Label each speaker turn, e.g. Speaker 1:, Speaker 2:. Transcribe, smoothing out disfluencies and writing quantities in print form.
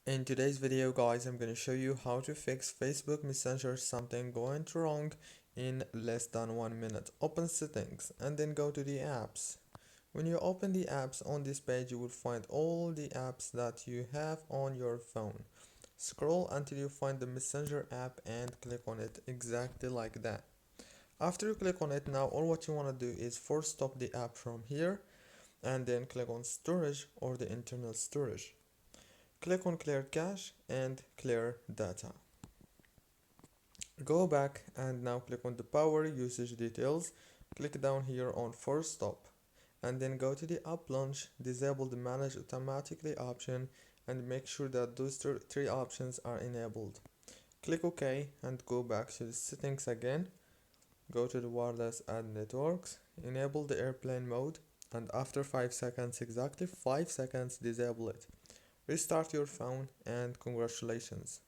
Speaker 1: In today's video guys, I'm going to show you how to fix Facebook Messenger something going wrong in less than 1 minute. Open settings and then go to the apps. When you open the apps on this page, you will find all the apps that you have on your phone. Scroll until you find the Messenger app and click on it exactly like that. After you click on it, now all what you want to do is force stop the app from here and then click on storage or the internal storage. Click on clear cache and clear data. Go back and now click on the power usage details. Click down here on force stop and then go to the app launch, disable the manage automatically option and make sure that those three options are enabled. Click OK and go back to the settings again. Go to the wireless and networks, enable the airplane mode and after 5 seconds, exactly 5 seconds, disable it. Restart your phone and congratulations.